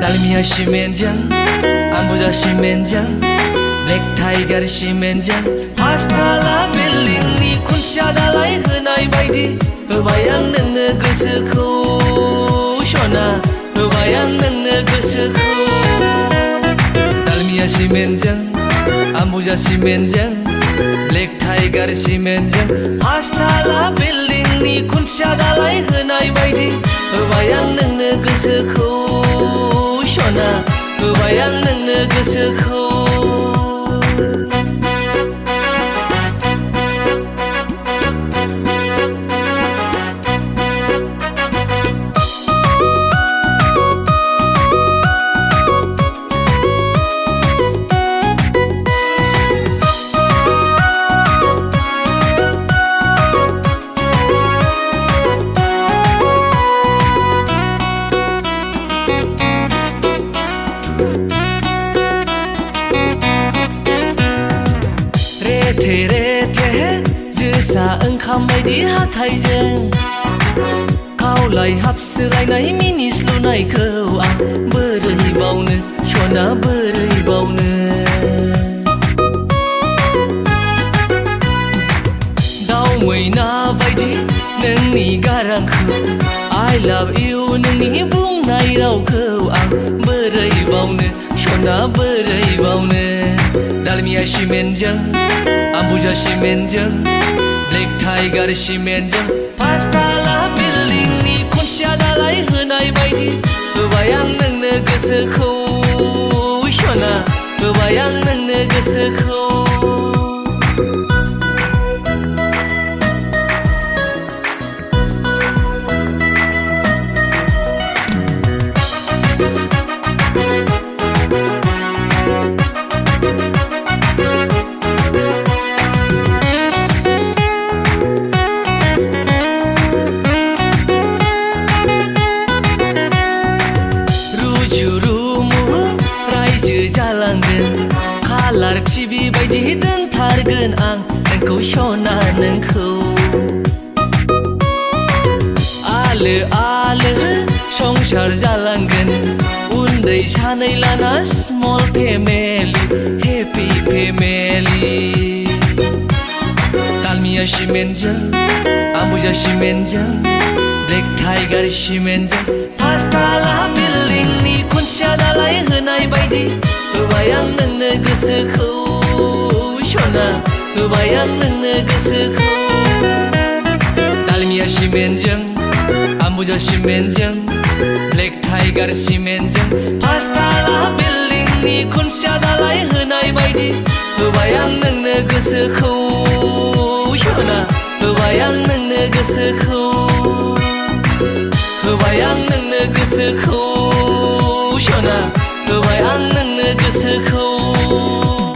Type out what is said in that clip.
달미야 시멘장 안부자 시멘장 블랙타이거 시멘장 파스타라 빌링니 콘샤달라이 흔하이 바이디 होबाय आं नोंनो गोसोखौ सना होबाय आं नोंनो गोसोखौ दालमिया सिमेन्टजों आम्बुजा सिमेन्टजों ब्लेक टाइगार सिमेन्टजों पासताला बिल्डिंनि खुन्थिया दालाय होनाय बायदि होबाय आं नोंनो गोसोखौ सना होबाय आं नोंनो गोसोखौ रेथे जोसा ओंखाम बायदि हाथायजों खावलाय हाबसोलायनाय मिनिस्लुनायखौ आं बोरै बावनो सना बोरै बावनो दाउ मैना बायदि नोंनि गारांखौ I love you नोंनि बुंनाय रावखौ आं बोरै बावनो सना बोरै बावनो दालमिया सिमेन्टजों आम्बुजा सिमेन्टजों ब्लेक टाइगार सिमेन्टजों पासताला बिल्डिंनि खुन्थिया दालाय होनाय बायदि होबाय आं नोंनो गोसोखौ सना होबाय आं नोंनो गोसोखौ कालार टिभि बायदि दोनथारगोन आं नोंखौ सना नोंखौ आलो आलो संसार जालांगोन उन्दै सानै लाना small family happy family Dalmia सिमेन्टजों आम्बुजा सिमेन्टजों ब्लेक टाइगार सिमेन्टजों पासताला बिल्डिंनि खुन्थिया दालाय होनाय बायदि होबाय आं नोंनो गोसोखौ सना होबाय आं नोंनो गोसोखौ दालमिया सिमेन्टजों आम्बुजा सिमेन्टजों ब्लेक टाइगार सिमेन्टजों पासताला बिल्डिंनि खुन्थिया दालाय होनाय बायदि होबाय आं नोंनो गोसोखौ सना होबाय आं नोंनो गोसोखौ होबाय आं नोंनो गोसोखौ सना होबाय आं नोंनो गोसोखौ